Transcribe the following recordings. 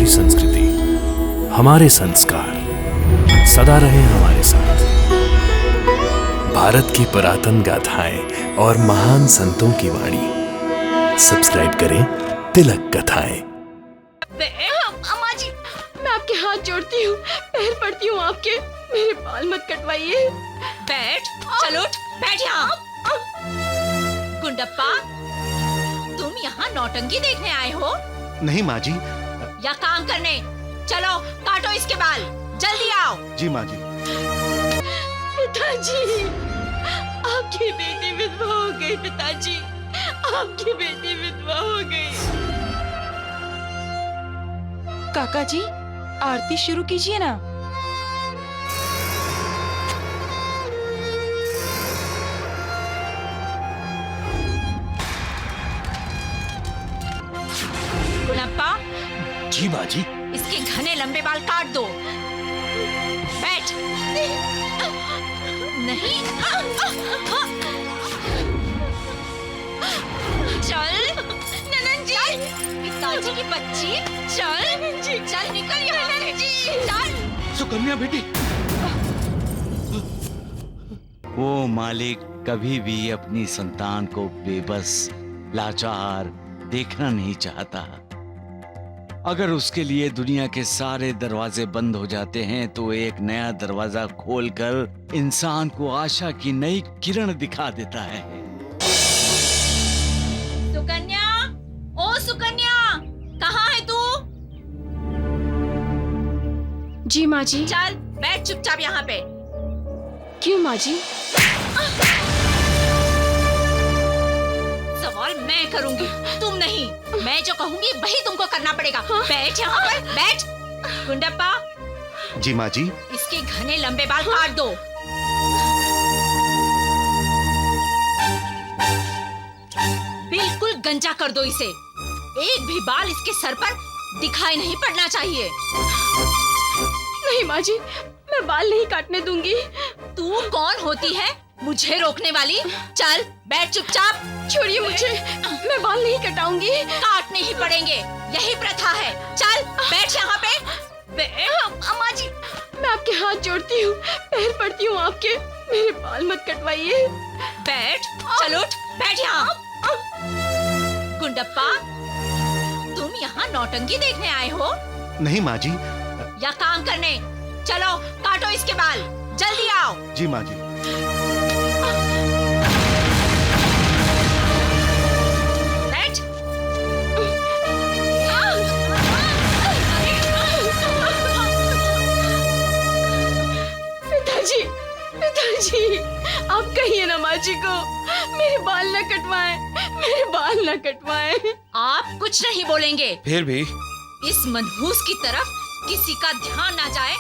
हमारी संस्कृति, हमारे संस्कार सदा रहे हमारे साथ। भारत की पुरातन गाथाएं और महान संतों की वाणी। सब्सक्राइब करें तिलक कथाएं। अम्मा जी, मैं आपके हाथ जोड़ती हूँ, पैर पड़ती हूँ आपके, मेरे बाल मत कटवाइए। बैठ, चल उठ, बैठ यहाँ। गुंडप्पा, तुम यहाँ नौटंकी देखने आए हो? नहीं माँ जी। या काम करने? चलो काटो इसके बाल, जल्दी आओ। जी माँ जी। पिताजी, आपकी बेटी विधवा हो गई। पिताजी, आपकी बेटी विधवा हो गई। काका जी, आरती शुरू कीजिए ना। गुंडप्पा, जी माँ जी। इसके घने लंबे बाल काट दो। बैठ। नहीं। चल ननन जी, पिताजी की बच्ची, चल चल निकल यहाँ से, चल। सुकन्या बेटी। वो मालिक कभी भी अपनी संतान को बेबस, लाचार देखना नहीं चाहता। अगर उसके लिए दुनिया के सारे दरवाजे बंद हो जाते हैं तो एक नया दरवाजा खोलकर इंसान को आशा की नई किरण दिखा देता है। सुकन्या, ओ सुकन्या, कहाँ है तू? जी माँ जी। चल बैठ चुपचाप यहाँ पे। क्यों माँ जी? सवाल मैं करूंगी, तुम नहीं। मैं जो कहूंगी वही तुमको करना पड़ेगा। बैठ यहाँ पर, बैठ। गुंडप्पा, जी माँ जी। इसके घने लंबे बाल काट दो। बिल्कुल गंजा कर दो इसे। एक भी बाल इसके सर पर दिखाई नहीं पड़ना चाहिए। नहीं माँ जी, मैं बाल नहीं काटने दूंगी। तू कौन होती है मुझे रोकने वाली? चल बैठ चुपचाप। छोड़िए मुझे, मैं बाल नहीं कटाऊंगी। काटने ही पड़ेंगे, यही प्रथा है। चल बैठ यहाँ पे। अम्मा जी, मैं आपके हाथ जोड़ती हूँ, पैर पड़ती हूँ आपके, मेरे बाल मत कटवाइए। बैठ, चल उठ, बैठ यहाँ। गुंडप्पा, तुम यहाँ नौटंकी देखने आए हो? नहीं माँ जी। या काम करने? चलो काटो इसके बाल, जल्दी आओ। जी माँ जी। बैठ। पिताजी, पिताजी, आप कहिए ना माँ जी को, मेरे बाल न कटवाएं, मेरे बाल न कटवाएं। आप कुछ नहीं बोलेंगे। फिर भी इस मनहूस की तरफ किसी का ध्यान ना जाए,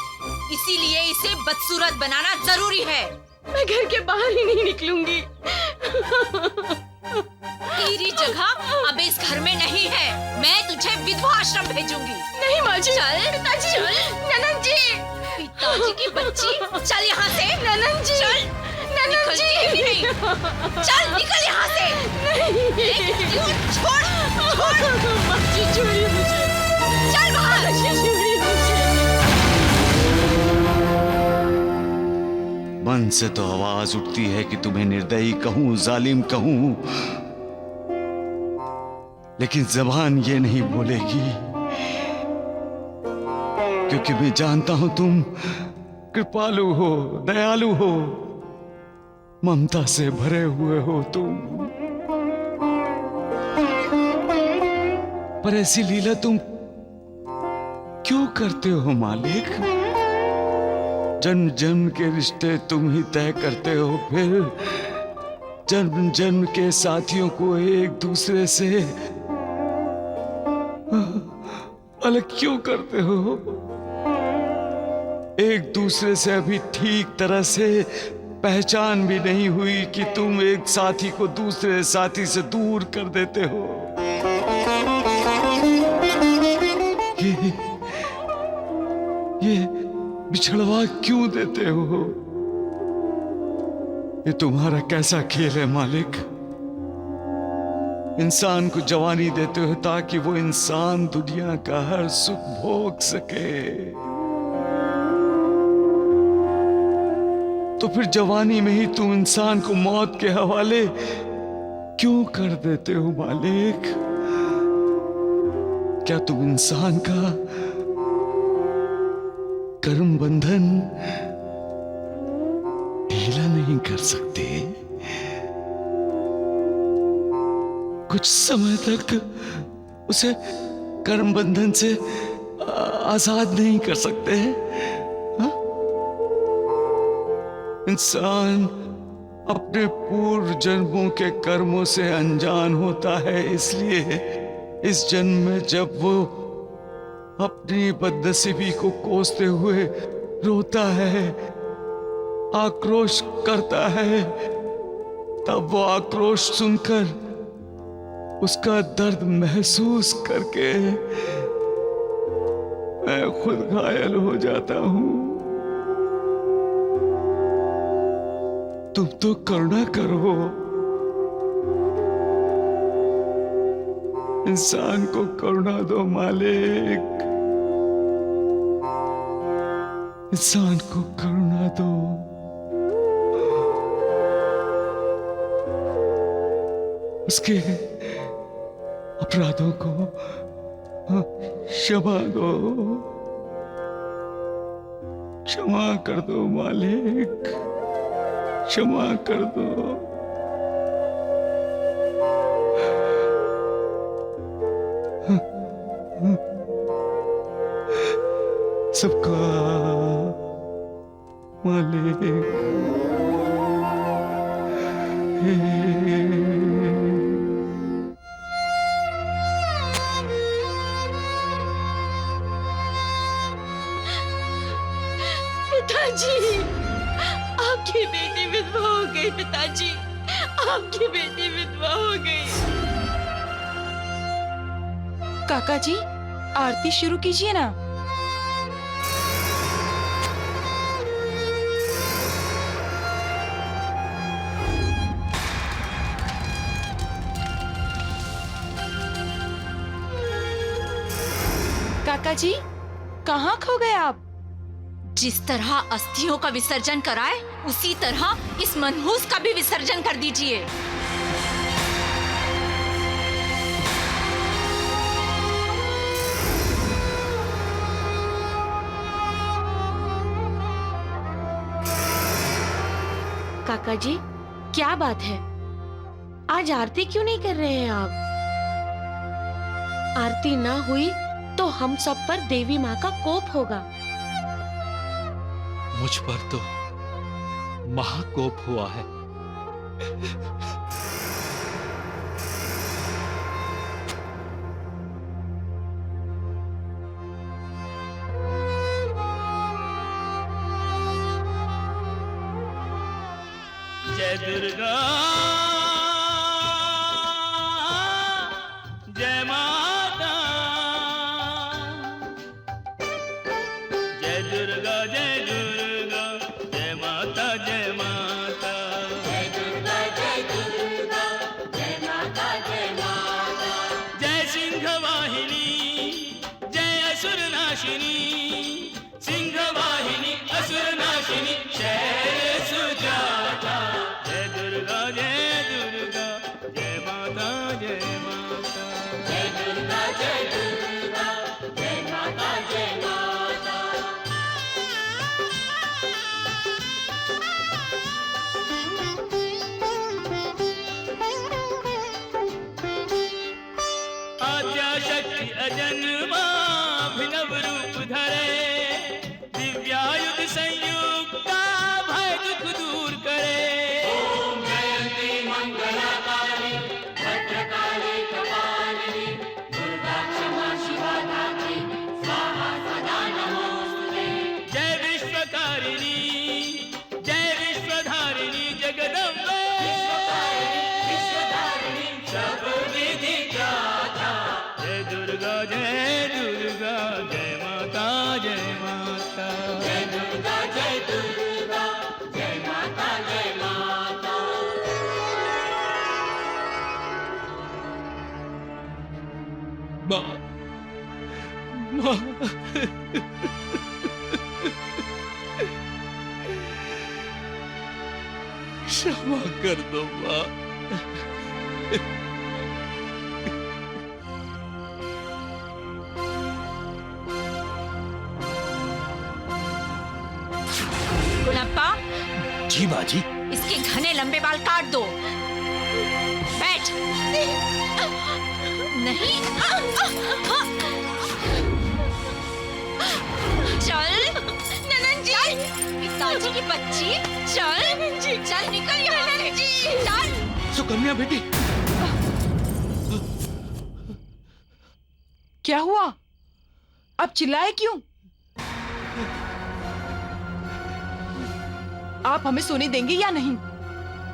इसीलिए इसे बदसूरत बनाना जरूरी है। मैं घर के बाहर ही नहीं निकलूंगी। तेरी जगह अब इस घर में नहीं है। मैं तुझे विधवा आश्रम भेजूंगी। नहीं माँ जी। चल पिताजी, चल। ननन जी, पिताजी की बच्ची, चल यहाँ से। ननन जी, चल, ननन जी, निकलती ही नहीं। चल निकल यहाँ से। नहीं, छोड़, छोड़। माँ जी छोड़िए मुझे, चल बाहर। माँ जी छोड़िए मुझे। मन से तो आवाज उठती है कि तुम्हें निर्दयी कहूं, जालिम कहूं, लेकिन जबान ये नहीं बोलेगी, क्योंकि मैं जानता हूं तुम कृपालु हो, दयालु हो, ममता से भरे हुए हो तुम। पर ऐसी लीला तुम क्यों करते हो मालिक? जन्म जन्म के रिश्ते तुम ही तय करते हो, फिर जन्म जन्म के साथियों को एक दूसरे से अलग क्यों करते हो? एक दूसरे से अभी ठीक तरह से पहचान भी नहीं हुई कि तुम एक साथी को दूसरे साथी से दूर कर देते हो। ये बिछड़वा क्यों देते हो? ये तुम्हारा कैसा खेल है मालिक? इंसान को जवानी देते हो ताकि वो इंसान दुनिया का हर सुख भोग सके। तो फिर जवानी में ही तुम इंसान को मौत के हवाले क्यों कर देते हो मालिक? क्या तुम इंसान का कर्म बंधन ढीला नहीं कर सकते? कुछ समय तक उसे कर्म बंधन से आजाद नहीं कर सकते? हा? इंसान अपने पूर्व जन्मों के कर्मों से अनजान होता है, इसलिए इस जन्म में जब वो अपनी बदनसीबी को कोसते हुए रोता है, आक्रोश करता है, तब वो आक्रोश सुनकर उसका दर्द महसूस करके मैं खुद घायल हो जाता हूं। तुम तो करुणा करो, इंसान को करुणा दो मालिक, इंसान को करुणा दो। उसके अपराधों को क्षमा दो, क्षमा कर दो मालिक, क्षमा कर दो। सबका मालिक पिताजी, आपकी बेटी विधवा हो गई। पिताजी, आपकी बेटी विधवा हो गई। काका जी, आरती शुरू कीजिए ना। काका जी, कहाँ खो गए आप? जिस तरह अस्थियों का विसर्जन कराए, उसी तरह इस मनहूस का भी विसर्जन कर दीजिए। काका जी, क्या बात है? आज आरती क्यों नहीं कर रहे हैं आप? आरती ना हुई तो हम सब पर देवी माँ का कोप होगा। मुझ पर तो महाकोप हुआ है। जय दुर्गा, जय माता, जय दुर्गा, जय दुर्गा, जय माता, जय माता, जय दुर्गा, जय दुर्गा, जय माता, जय माता, जय सिंह वाहिनी, जय असुर नाशिनी, सिंह वाहिनी, असुर नाशिनी, शैल सुजाता, जय दुर्गा, जय माता, जय माता, जय दुर्गा, जय दुर्गा, जय माता, जय माता। आद्याशक्ति अजन्मा अभिनव रूप धरे, दिव्यायुध संयुक्ता भय दुख दूर करे। ओम जयंती मंगलाकाली, भद्रकाली कपालिनी, दुर्गा क्षमा शिवा धात्री, स्वाहा सदा नमोस्तुते। जय विश्वकारिणी, जय विश्वधारिणी जगदम्बे, विश्वधारिणी सब विधि त्राता। जय दुर्गा, जय दुर्गा, जय माता, जय माता, जय दुर्गा, जय दुर्गा, जय माता, जय माता। माँ, क्षमा कर दो माँ। गुणप्पा, जी माँ जी। इसके घने लंबे बाल काट दो। बैठ। नहीं। चल ननन जी, पिताजी की बच्ची, चल ननन जी, चल निकल यहाँ से, चल। सुकन्या बेटी, क्या हुआ? अब चिल्लाए क्यों? आप हमें सोने देंगे या नहीं?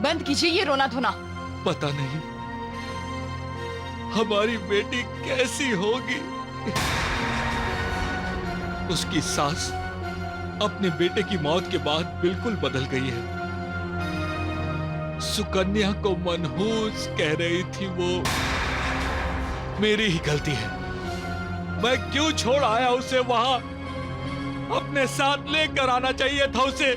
बंद कीजिए ये रोना धोना। पता नहीं हमारी बेटी कैसी होगी। उसकी सास अपने बेटे की मौत के बाद बिल्कुल बदल गई है। सुकन्या को मनहूस कह रही थी वो। मेरी ही गलती है। मैं क्यों छोड़ आया उसे वहां? अपने साथ लेकर आना चाहिए था उसे।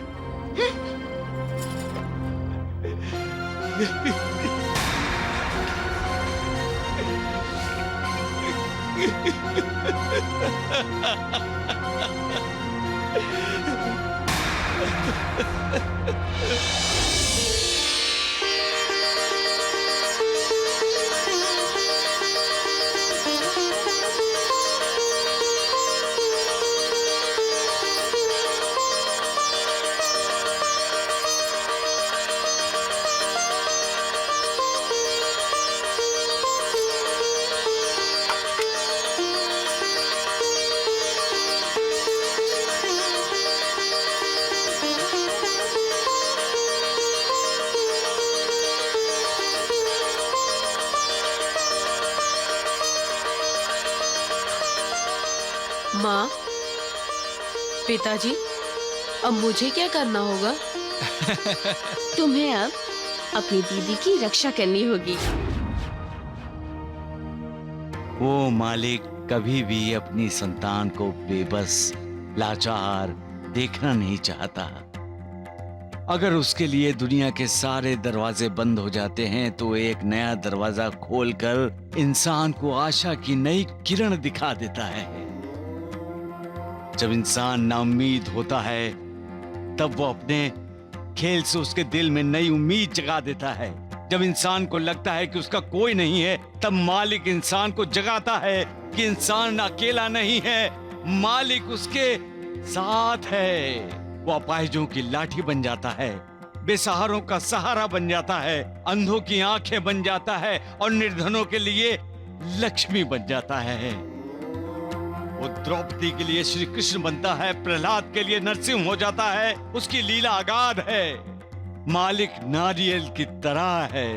माँ, पिताजी, अब मुझे क्या करना होगा? तुम्हें अब अपनी दीदी की रक्षा करनी होगी। वो मालिक कभी भी अपनी संतान को बेबस, लाचार देखना नहीं चाहता। अगर उसके लिए दुनिया के सारे दरवाजे बंद हो जाते हैं तो एक नया दरवाजा खोलकर इंसान को आशा की नई किरण दिखा देता है। जब इंसान नाउम्मीद होता है तब वो अपने खेल से उसके दिल में नई उम्मीद जगा देता है। जब इंसान को लगता है कि उसका कोई नहीं है तब मालिक इंसान को जगाता है कि इंसान अकेला नहीं है, मालिक उसके साथ है। वो अपाहिजों की लाठी बन जाता है, बेसहारों का सहारा बन जाता है, अंधों की आंखें बन जाता है और निर्धनों के लिए लक्ष्मी बन जाता है। वो द्रौपदी के लिए श्री कृष्ण बनता है, प्रहलाद के लिए नरसिंह हो जाता है। उसकी लीला अगाध है। मालिक नारियल की तरह है,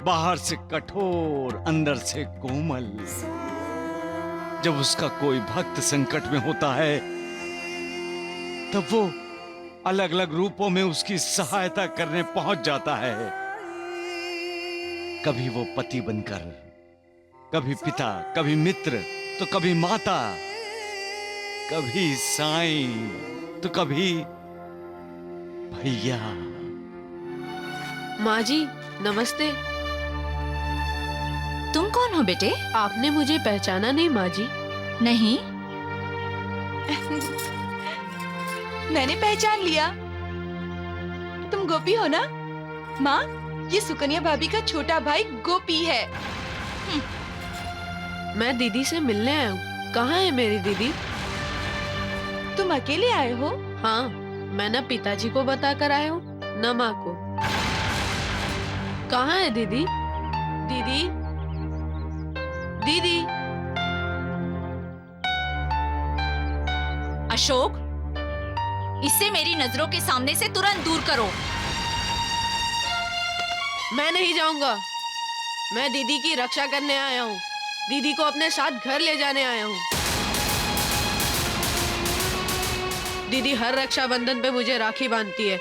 बाहर से कठोर, अंदर से कोमल। जब उसका कोई भक्त संकट में होता है तब वो अलग अलग रूपों में उसकी सहायता करने पहुंच जाता है। कभी वो पति बनकर, कभी पिता, कभी मित्र, तो कभी माता, कभी साईं, तो कभी भैया। माँ जी, नमस्ते। तुम कौन हो बेटे? आपने मुझे पहचाना नहीं माँ जी? नहीं। मैंने पहचान लिया। तुम गोपी हो ना? माँ, ये सुकन्या भाभी का छोटा भाई गोपी है। मैं दीदी से मिलने आया हूँ। कहाँ है मेरी दीदी? तुम अकेले आए हो? हाँ, मैं न पिताजी को बता कर आया हूँ न माँ को। कहाँ है दीदी? दीदी, दीदी। अशोक, इसे मेरी नजरों के सामने से तुरंत दूर करो। मैं नहीं जाऊंगा। मैं दीदी की रक्षा करने आया हूँ। दीदी को अपने साथ घर ले जाने आया हूँ। दीदी हर रक्षाबंधन पे मुझे राखी बांधती है।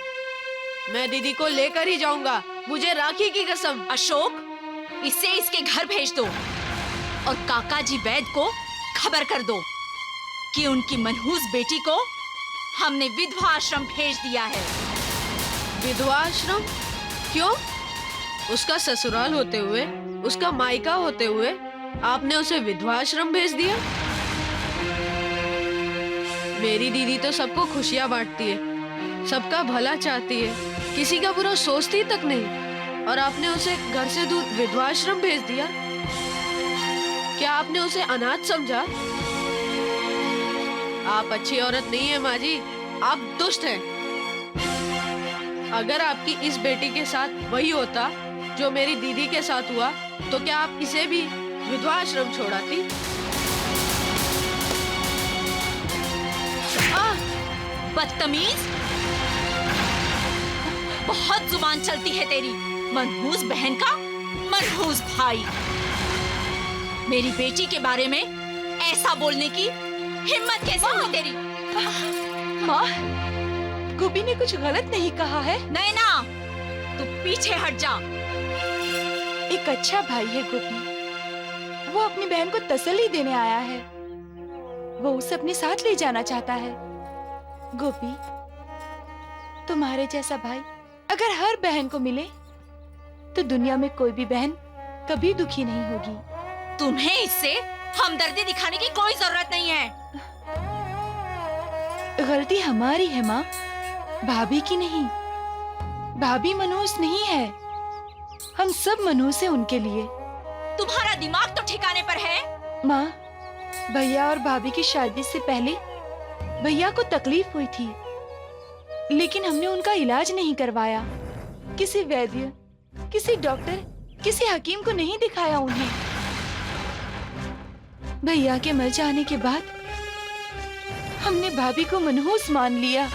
मैं दीदी को लेकर ही जाऊंगा, मुझे राखी की कसम। अशोक, इसे इसके घर भेज दो और काका जी वैद को खबर कर दो कि उनकी मनहूस बेटी को हमने विधवा आश्रम भेज दिया है। विधवा आश्रम? क्यों? उसका ससुराल होते हुए, उसका मायका होते हुए आपने उसे विधवा आश्रम भेज दिया? मेरी दीदी तो सबको खुशियां बांटती है, सबका भला चाहती है, किसी का बुरा सोचती तक नहीं, और आपने उसे घर से दूर विधवा आश्रम भेज दिया। क्या आपने उसे अनाथ समझा? आप अच्छी औरत नहीं है माँ जी, आप दुष्ट हैं। अगर आपकी इस बेटी के साथ वही होता जो मेरी दीदी के साथ हुआ, तो क्या आप इसे भी विधवा आश्रम छोड़ाती? बदतमीज, बहुत जुबान चलती है तेरी। मनहूस बहन का मनहूस भाई, मेरी बेटी के बारे में ऐसा बोलने की हिम्मत कैसे हुई तेरी? माँ, गोपी ने कुछ गलत नहीं कहा है। नैना, तू पीछे हट जा। एक अच्छा भाई है गोपी, वो अपनी बहन को तसल्ली देने आया है, वो उसे अपने साथ ले जाना चाहता है। गोपी, तुम्हारे जैसा भाई अगर हर बहन को मिले तो दुनिया में कोई भी बहन कभी दुखी नहीं होगी। तुम्हें इससे हमदर्दी दिखाने की कोई जरूरत नहीं है। गलती हमारी है माँ, भाभी की नहीं। भाभी मनहूस नहीं है, हम सब मनहूस हैं उनके लिए। तुम्हारा दिमाग तो ठिकाने पर है। माँ, भैया और भाभी की शादी से पहले भैया को तकलीफ हुई थी, लेकिन हमने उनका इलाज नहीं करवाया। किसी वैद्य, किसी डॉक्टर, किसी हकीम को नहीं दिखाया उन्हें। भैया के मर जाने के बाद हमने भाभी को मनहूस मान लिया।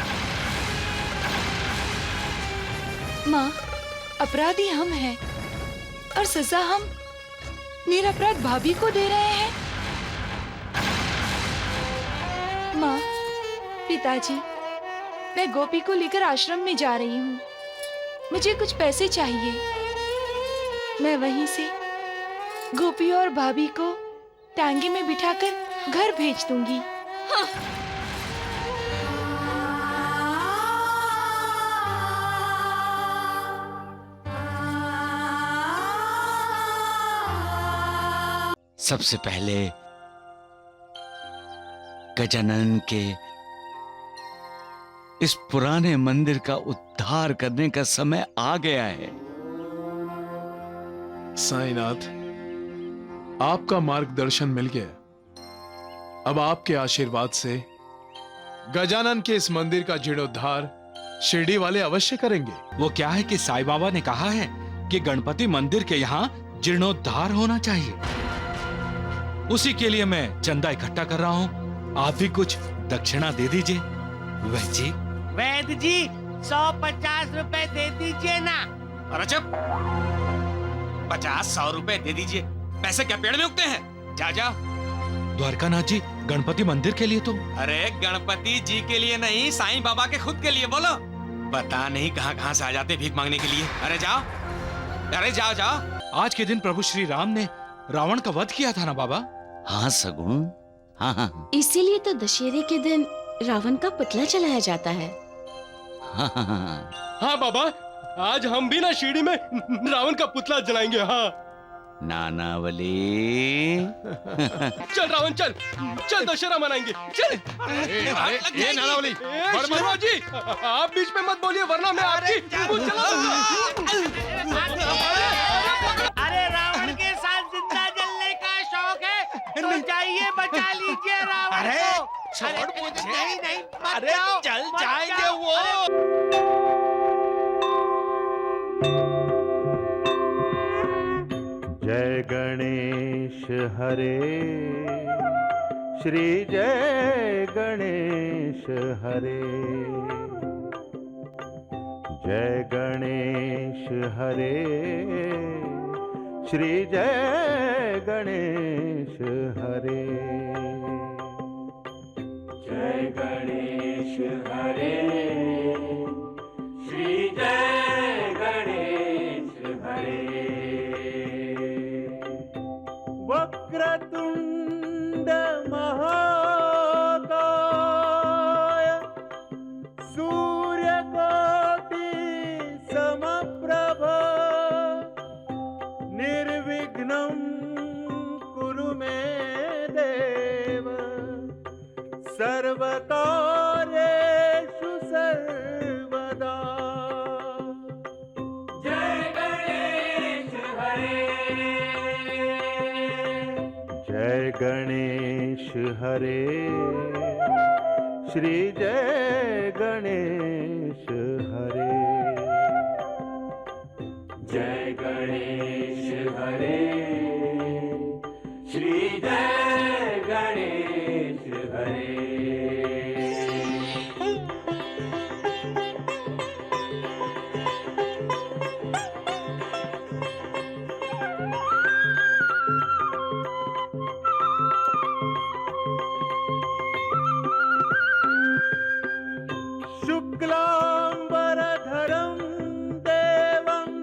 माँ, अपराधी हम हैं और सजा हम निरपराध भाभी को दे रहे हैं। माँ, पिताजी, मैं गोपी को लेकर आश्रम में जा रही हूँ। मुझे कुछ पैसे चाहिए, मैं वहीं से गोपी और भाभी को टांगे में बिठाकर घर भेज दूंगी। हाँ। सबसे पहले गजानन के इस पुराने मंदिर का उद्धार करने का समय आ गया है। साईनाथ, आपका मार्गदर्शन मिल गया। अब आपके आशीर्वाद से गजानन के इस मंदिर का जीर्णोद्धार शिरडी वाले अवश्य करेंगे। वो क्या है कि साईं बाबा ने कहा है कि गणपति मंदिर के यहाँ जीर्णोद्धार होना चाहिए। उसी के लिए मैं चंदा इकट्ठा कर रहा हूँ। आप भी कुछ दक्षिणा दे दीजिए। वैद्य जी, वैद्य जी 150 रुपए दे दीजिए ना। अरे चुप, 50-100 रुपए दे दीजिए। पैसे क्या पेड़ में उगते हैं? जा जा। द्वारकानाथ जी, गणपति मंदिर के लिए तो। अरे गणपति जी के लिए नहीं, साईं बाबा के खुद के लिए बोलो। पता नहीं कहाँ से आ जाते भीख मांगने के लिए। अरे जाओ, अरे जाओ जाओ। आज के दिन प्रभु श्री राम ने रावण का वध किया था ना बाबा? हाँ सगुण, हाँ हाँ इसीलिए तो दशहरे के दिन रावण का पुतला जलाया जाता है। हाँ हाँ हाँ। हाँ बाबा, आज हम भी ना शिरडी में रावण का पुतला जलाएंगे। हाँ नानावली। चल रावण, चल चल, दशहरा मनाएंगे। चल। ये नानावली, शर्मा जी, आप बीच में मत बोलिए वरना मैं आपकी अरे रावण के साथ जिंदा जलने का शौक है तो जाइए बचा लीजिए रावण को। छोड़ मुझे। नहीं नहीं, अरे चल जाएंगे वो। जय गणेश हरे, श्री जय गणेश हरे। जय गणेश हरे, श्री जय गणेश हरे। जय गणेश हरे, श्री जय गणेश हरे। वक्रतुंड सर्वकार्येषु सर्वदा जय गणेश हरे जय गणेश हरे श्री जय गणेश हरे जय गणेश हरे श्री जय गणेश हरे शुक्लांबरधरं देवं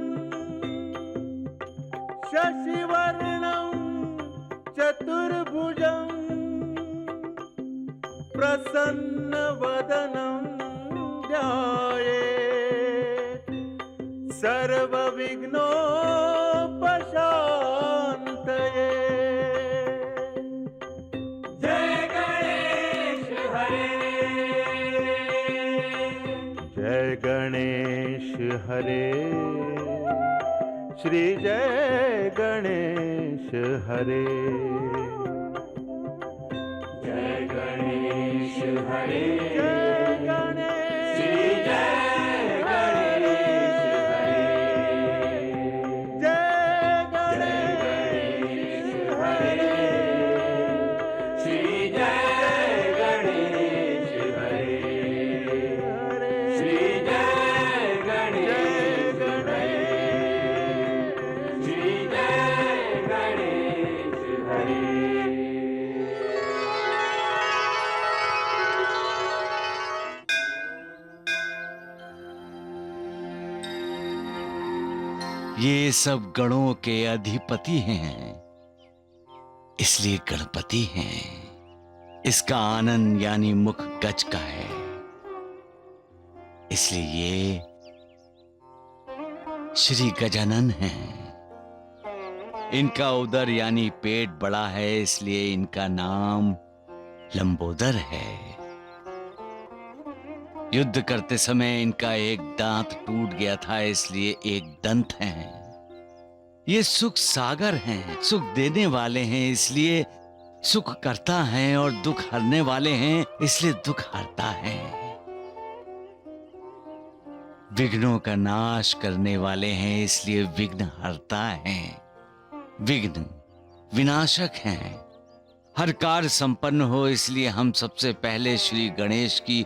शशिवर्णं चतुर्भुजं प्रसन्नवदनं ध्यायेत् सर्वविघ्नोपशान्तये जय गणेश हरे जय गणेश हरे श्री जय गणेश हरे जय गणेश हरे जय गणेश श्री जय गणेश हरे जय गणेश हरे श्री जय गणेश हरे श्री जय गणेश हरे श्री जय गणेश हरे ये सब गणों के अधिपति हैं, इसलिए गणपति हैं। इसका आनंद यानी मुख गज का है, इसलिए ये श्री गजानन हैं। इनका उदर यानी पेट बड़ा है, इसलिए इनका नाम लंबोदर है। युद्ध करते समय इनका एक दांत टूट गया था, इसलिए एक दंत हैं। ये सुख सागर हैं, सुख देने वाले हैं, इसलिए सुख करता है, और दुख हरने वाले हैं, इसलिए दुख हरता है। विघ्नों का नाश करने वाले हैं, इसलिए विघ्न हरता है। विघ्न विनाशक हैं। हर कार्य संपन्न हो, इसलिए हम सबसे पहले श्री गणेश की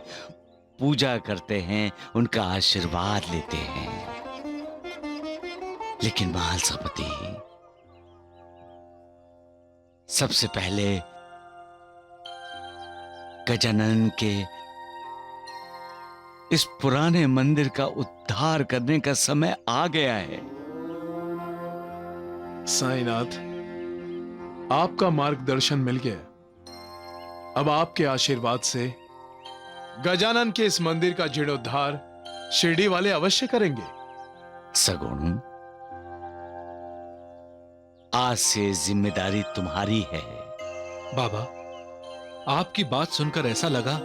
पूजा करते हैं, उनका आशीर्वाद लेते हैं। लेकिन महालसापति, सबसे पहले गजानन के इस पुराने मंदिर का उद्धार करने का समय आ गया है। साईनाथ, आपका मार्गदर्शन मिल गया। अब आपके आशीर्वाद से गजानन के इस मंदिर का जीर्णोद्धार शिरडी वाले अवश्य करेंगे। सगुण, आज से जिम्मेदारी तुम्हारी है। बाबा, आपकी बात सुनकर ऐसा लगा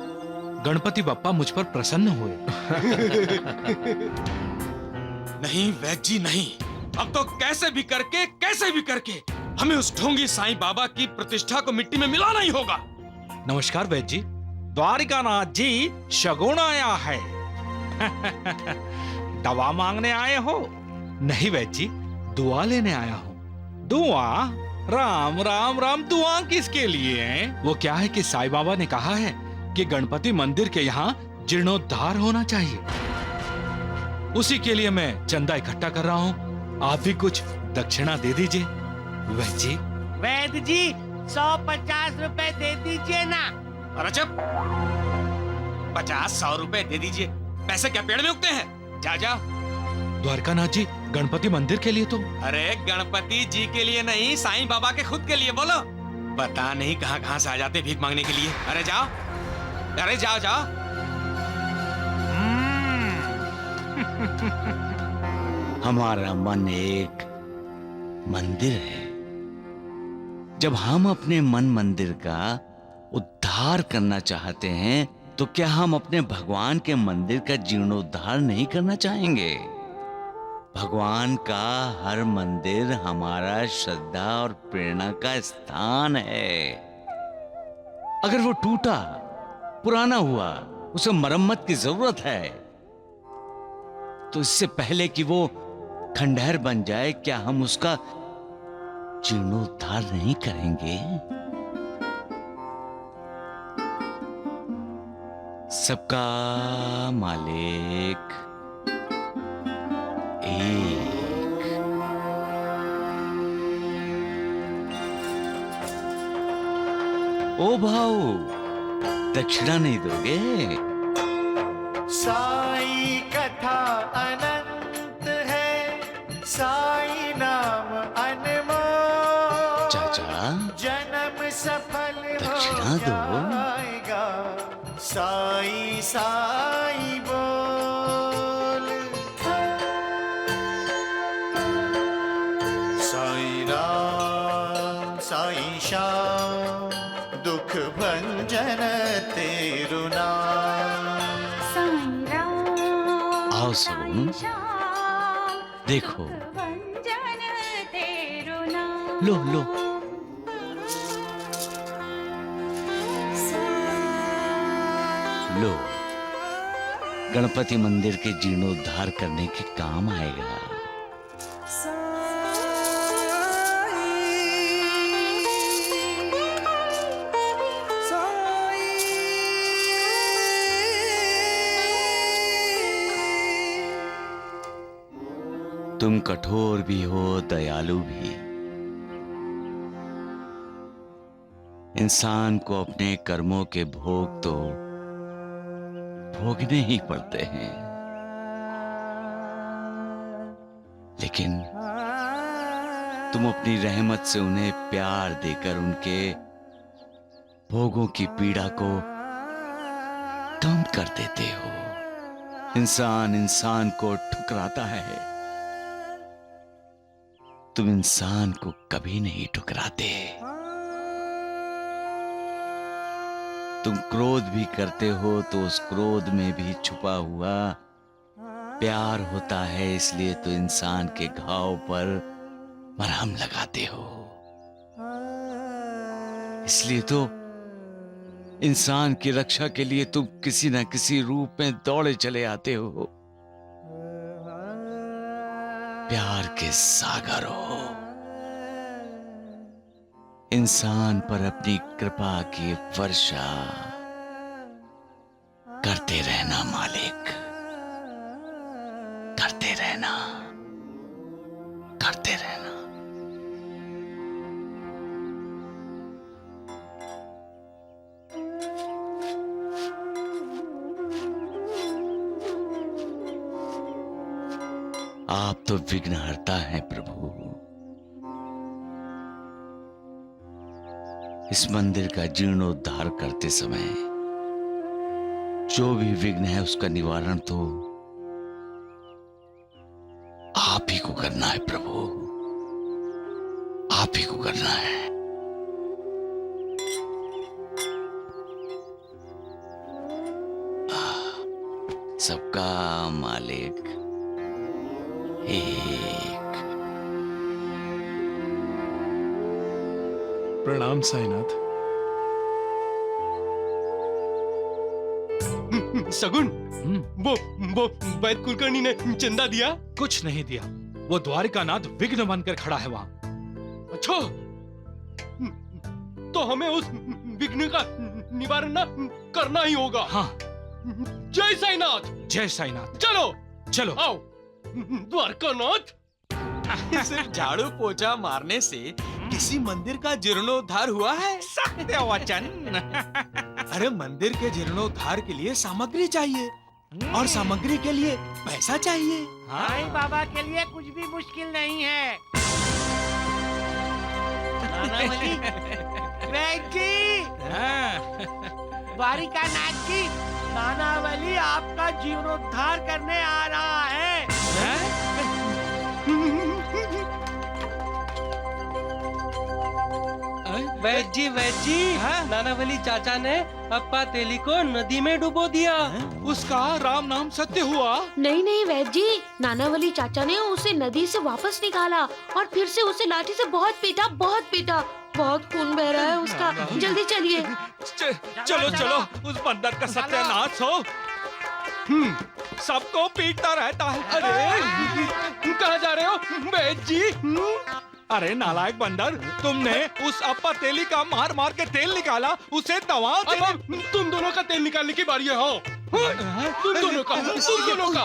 गणपति बप्पा मुझ पर प्रसन्न हुए। नहीं वैद्य जी नहीं, अब तो कैसे भी करके हमें उस ढोंगी साईं बाबा की प्रतिष्ठा को मिट्टी में मिलाना ही होगा। नमस्कार वैद्य जी। द्वारिकानाथ जी, शगुन आया है। दवा मांगने आए हो? नहीं वैद्य जी, दुआ लेने आया हूँ। दुआ? राम राम राम, दुआ किसके लिए है? वो क्या है कि साईं बाबा ने कहा है कि गणपति मंदिर के यहाँ जीर्णोद्धार होना चाहिए। उसी के लिए मैं चंदा इकट्ठा कर रहा हूँ। आप भी कुछ दक्षिणा दे दीजिए। वैद्य जी, 150 रुपए दे दीजिए ना। अरे चुप, 50-100 रुपए दे दीजिए। पैसे क्या पेड़ में उगते हैं? जा जा। द्वारकानाथ जी, गणपति मंदिर के लिए तो। अरे गणपति जी के लिए नहीं, साईं बाबा के खुद के लिए बोलो। पता नहीं कहाँ से आ जाते भीख मांगने के लिए। अरे जाओ, अरे जाओ जाओ। हमारा मन एक मंदिर है। जब हम अपने मन मंदिर का उद्धार उद्धार करना चाहते हैं तो क्या हम अपने भगवान के मंदिर का जीर्णोद्धार नहीं करना चाहेंगे? भगवान का हर मंदिर हमारा श्रद्धा और प्रेरणा का स्थान है। अगर वो टूटा, पुराना हुआ, उसे मरम्मत की जरूरत है, तो इससे पहले कि वो खंडहर बन जाए, क्या हम उसका जीर्णोद्धार नहीं करेंगे? सबका मालिक एक। ओ भाऊ, दक्षिणा नहीं दोगे? साई कथा अनंत है, साई नाम अनमोल। चाचा, जन्म सफल दक्षिणा दो। जाएगा, साई साई बोल। साई राम साई श्याम, दुख भंजन तेरु नाम। आओ सुन, देखो, लो लो। लो, गणपति मंदिर के जीर्णोद्धार करने के काम आएगा। तुम कठोर भी हो, दयालु भी। इंसान को अपने कर्मों के भोग तो भोगने ही पड़ते हैं, लेकिन तुम अपनी रहमत से उन्हें प्यार देकर उनके भोगों की पीड़ा को कम कर देते हो। इंसान इंसान को ठुकराता है, तुम इंसान को कभी नहीं ठुकराते। तुम क्रोध भी करते हो तो उस क्रोध में भी छुपा हुआ प्यार होता है, इसलिए तो इंसान के घाव पर मरहम लगाते हो। इसलिए तो इंसान की रक्षा के लिए तुम किसी न किसी रूप में दौड़े चले आते हो। प्यार के सागर हो, इंसान पर अपनी कृपा की वर्षा करते रहना मालिक, करते रहना, करते रहना। आप तो विघ्नहर्ता हैं प्रभु। इस मंदिर का जीर्णोद्धार करते समय जो भी विघ्न है उसका निवारण तो आप ही को करना है प्रभु, आप ही को करना है। सबका मालिक एक। प्रणाम साईनाथ। सगुन, वो वैद कुलकर्णी ने चंदा दिया? कुछ नहीं दिया, वो द्वारिकानाथ विघ्न बनकर खड़ा है वहां। अच्छा, तो हमें उस विघ्न का निवारण ना करना ही होगा। हाँ। जय साईनाथ। जय साईनाथ। चलो चलो आओ द्वारकानाथ। सिर्फ झाड़ू पोछा मारने से किसी मंदिर का जीर्णोद्धार हुआ है? सत्य वचन। अरे मंदिर के जीर्णोद्धार के लिए सामग्री चाहिए और सामग्री के लिए पैसा चाहिए। साईं बाबा के लिए कुछ भी मुश्किल नहीं है। नानावली, वैद जी, द्वारिकानाथ जी, नानावली आपका जीर्णोद्धार करने आ रहा है। वैद जी नाना वली चाचा ने अप्पा तेली को नदी में डुबो दिया। उसका राम नाम सत्य हुआ। नहीं नहीं वैद जी, नानावली चाचा ने उसे नदी से वापस निकाला और फिर से उसे लाठी से बहुत पीटा, बहुत खून बह रहा है उसका। जल्दी चलिए। चलो चलो, उस बंदर का सत्यानाश हो। सबको पीटता रहता है। अरे कहाँ जा रहे हो वैद जी? अरे नालायक बंदर, तुमने उस अप्पा तेली का मार मार के तेल निकाला, उसे दवा अब तुम दोनों का तेल निकालने की बारी है। हाँ तुम दोनों का।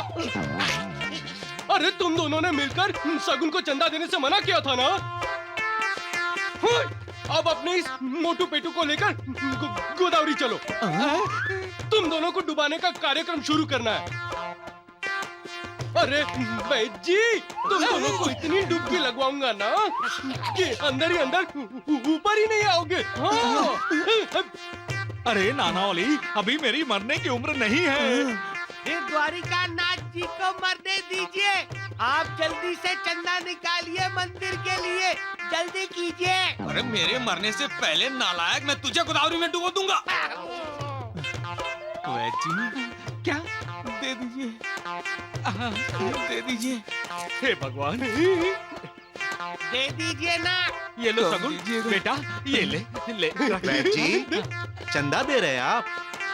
अरे तुम दोनों ने मिलकर शगुन को चंदा देने से मना किया था ना। अब अपने इस मोटू पेटू को लेकर गोदावरी चलो। तुम दोनों को डुबाने का कार्यक्रम शुरू करना है। अरे वैद जी, तुम दोनों को इतनी डुबकी लगवाऊंगा ना कि अंदर ही अंदर ऊपर ही नहीं आओगे। हाँ। अरे नानावली, अभी मेरी मरने की उम्र नहीं है। फिर द्वारिका नाथ जी को मरने दीजिए। आप जल्दी से चंदा निकालिए मंदिर के लिए, जल्दी कीजिए। अरे मेरे मरने से पहले नालायक, मैं तुझे गोदावरी में डुबो दूंगा। वैद जी, क्या दे दीजिए, दे दीजिए। हे भगवान, दे दीजिए ना। ये लो सगुन, बेटा ये ले। वैद जी, चंदा दे रहे हैं आप?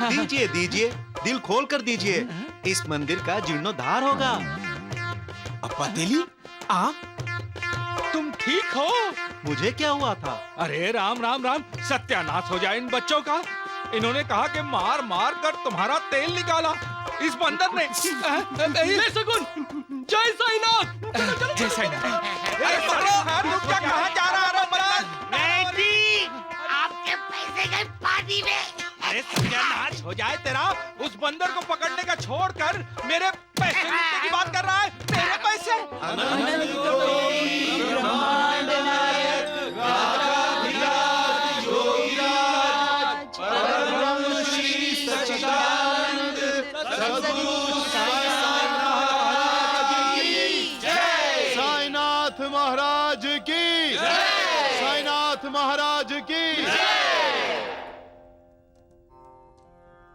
दीजिए दीजिए, दिल खोल कर दीजिए। इस मंदिर का जीर्णोद्धार होगा। अप्पा तेली, तुम ठीक हो? मुझे क्या हुआ था? अरे राम राम राम, सत्यानाश हो जाए इन बच्चों का। इन्होंने कहा कि मार मार कर तुम्हारा तेल निकाला इस बंदर ने। ले सगुन, जय साईनाथ। जय साईनाथ। अरे पकड़ो, रुक जा, कहाँ जा रहा है बंदर? जी, आपके पैसे गए पानी में। अरे सत्यानाश हो जाए तेरा। उस बंदर को पकड़ने का छोड़कर मेरे पैसे लूटने की बात कर रहा है। मेरे पैसे? साईनाथ महाराज की, साईनाथ महाराज की।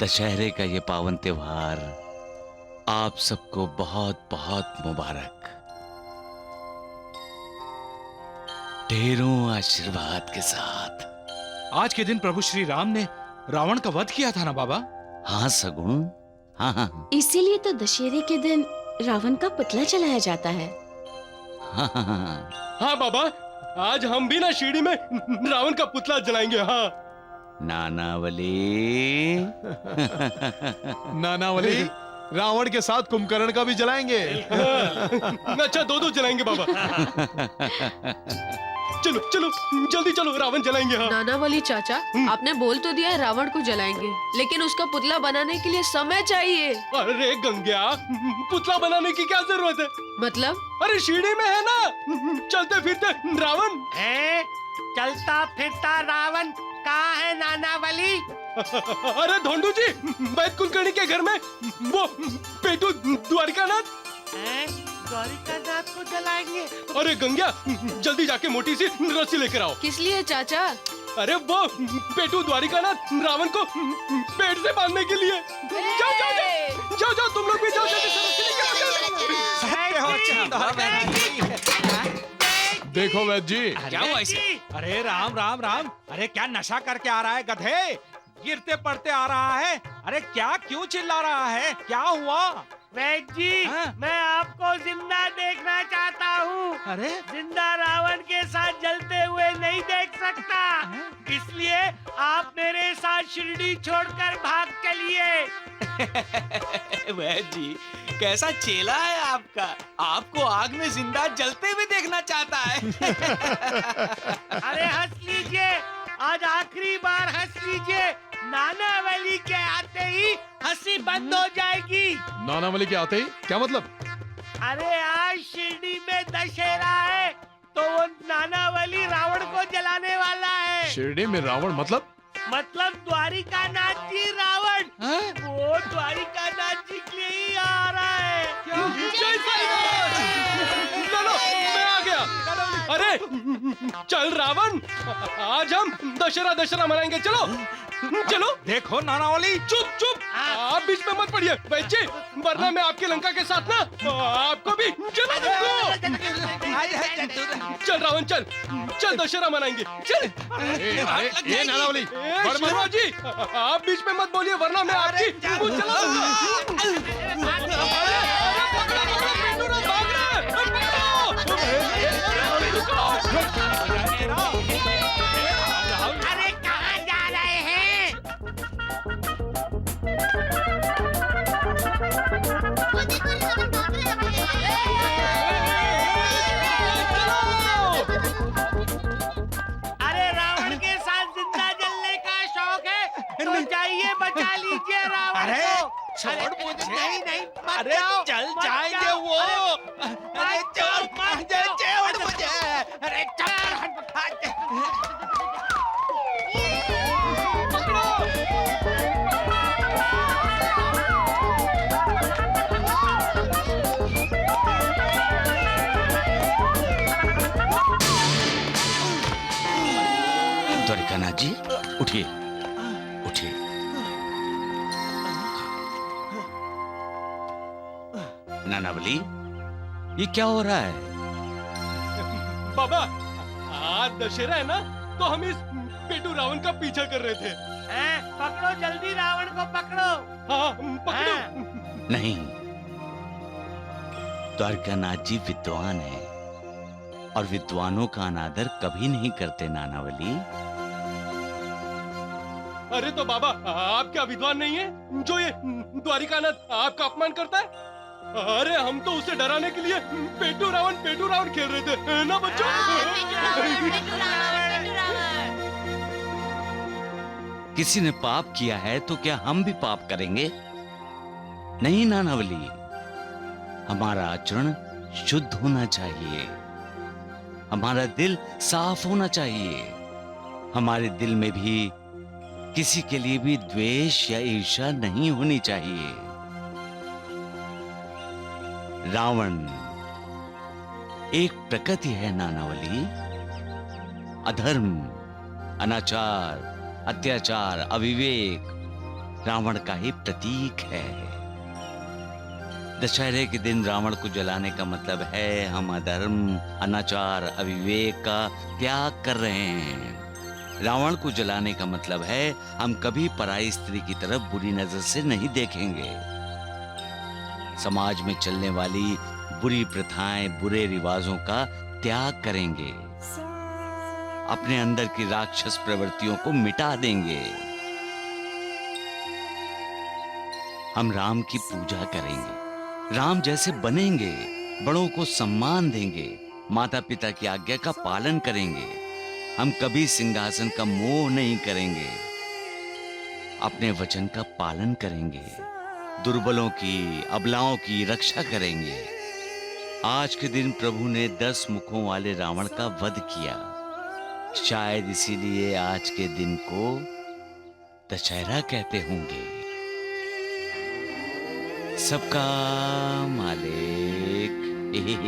दशहरे का ये पावन त्योहार आप सबको बहुत बहुत मुबारक। ढेरों आशीर्वाद के साथ। आज के दिन प्रभु श्री राम ने रावण का वध किया था ना बाबा? हाँ सगुण, हाँ। इसीलिए तो दशहरे के दिन रावण का पुतला जलाया जाता है। हाँ बाबा, आज हम भी ना शिरडी में रावण का पुतला जलाएंगे। हाँ नानावली। नानावली, रावण के साथ कुंभकर्ण का भी जलाएंगे। अच्छा, दो जलाएंगे बाबा। चलो चलो जल्दी चलो, रावण जलाएंगे। हाँ। नानावली चाचा, आपने बोल तो दिया है रावण को जलाएंगे, लेकिन उसका पुतला बनाने के लिए समय चाहिए। अरे गंग्या, पुतला बनाने की क्या जरूरत है? मतलब? अरे शिरडी में है ना चलते फिरते रावण। चलता फिरता रावण कहाँ है नानावली? अरे धोंडू जी, वैद कुलकर्णी के घर में वो पेटू द्वारिकानाथ। द्वारिकानाथ को जलाएंगे? अरे गंग्या, जल्दी जाके मोटी सी रस्सी लेकर आओ। किस लिए चाचा? अरे वो पेटू द्वारिकानाथ रावण को पेट से बांधने के लिए। जाओ जाओ जाओ जाओ जाओ, तुम लोग भी जाओ, जल्दी से रस्सी लेकर आओ। देखो वैद जी, क्या हुआ इसे? अरे राम राम राम, अरे क्या नशा करके आ रहा है गधे? गिरते पड़ते आ रहा है। अरे क्या, क्यों चिल्ला रहा है? क्या हुआ? वैद जी, मैं आपको जिंदा देखना चाहता हूँ। अरे जिंदा रावण के साथ जलते हुए नहीं देख सकता, इसलिए आप मेरे साथ शिरडी छोड़कर भाग चलिए। वैद जी, कैसा चेला है आपका, आपको आग में जिंदा जलते हुए देखना चाहता है। अरे हंस लीजिए, आज आखिरी बार हंस लीजिए। नानावली के आते ही हंसी बंद हो जाएगी। नानावली के आते ही क्या मतलब? अरे आज शिरडी में दशहरा है, तो वो नानावली रावण को जलाने वाला है। शिरडी में रावण मतलब? मतलब द्वारिका नाथ जी रावण वो द्वारिका नाथ जी के लिए ही आ रहा है। जय साईनाथ! चलो मैं आ गया। अरे चल रावण, आज हम दशहरा मनाएंगे। चलो चलो। देखो नानावली, चुप चुप, आप बीच में मत पड़िए बच्चे, वरना मैं आपके लंका के साथ ना आपको भी जला दूंगा। चल रावण चल, चल दशहरा मनाएंगे चल। ये नानावली, शर्मा जी आप बीच में मत बोलिए, वरना मैं आपकी मुंह जला दूंगा। अरे कहाँ जा रहे हैं? अरे रावण के साथ जिंदा जलने का शौक है तो जाइए बचा लीजिए रावण को। छोड़ मुझे। नहीं नहीं मत जाओ, चल मत जाएंगे जाओ। वो। अरे छोड़ मुझे। अरे छोड़। द्वारिकानाथ जी उठिए उठिए। नानावली, ये क्या हो रहा है? बाबा आज दशहरा है ना, तो हम इस पेटू रावण का पीछा कर रहे थे। पकड़ो जल्दी रावण को पकड़ो। हाँ पकड़ो। नहीं, द्वारकानाथ जी विद्वान हैं और विद्वानों का अनादर कभी नहीं करते नानावली। अरे तो बाबा आप क्या विद्वान नहीं है जो ये द्वारिकानाथ आपका अपमान करता है? अरे हम तो उसे डराने के लिए पेटू रावण खेल रहे थे ना बच्चों। किसी ने पाप किया है तो क्या हम भी पाप करेंगे? नहीं नानावली, हमारा आचरण शुद्ध होना चाहिए, हमारा दिल साफ होना चाहिए, हमारे दिल में भी किसी के लिए भी द्वेष या ईर्ष्या नहीं होनी चाहिए। रावण एक प्रकृति है नानावली, अधर्म, अनाचार, अत्याचार, अविवेक रावण का ही प्रतीक है। दशहरे के दिन रावण को जलाने का मतलब है हम अधर्म, अनाचार, अविवेक का त्याग कर रहे हैं। रावण को जलाने का मतलब है हम कभी पराई स्त्री की तरफ बुरी नजर से नहीं देखेंगे। समाज में चलने वाली बुरी प्रथाएं, बुरे रिवाजों का त्याग करेंगे, अपने अंदर की राक्षस प्रवृत्तियों को मिटा देंगे। हम राम की पूजा करेंगे, राम जैसे बनेंगे, बड़ों को सम्मान देंगे, माता पिता की आज्ञा का पालन करेंगे। हम कभी सिंहासन का मोह नहीं करेंगे, अपने वचन का पालन करेंगे, दुर्बलों की, अबलाओं की रक्षा करेंगे। आज के दिन प्रभु ने 10 मुखों वाले रावण का वध किया, शायद इसीलिए आज के दिन को दशहरा कहते होंगे। सबका मालिक एक।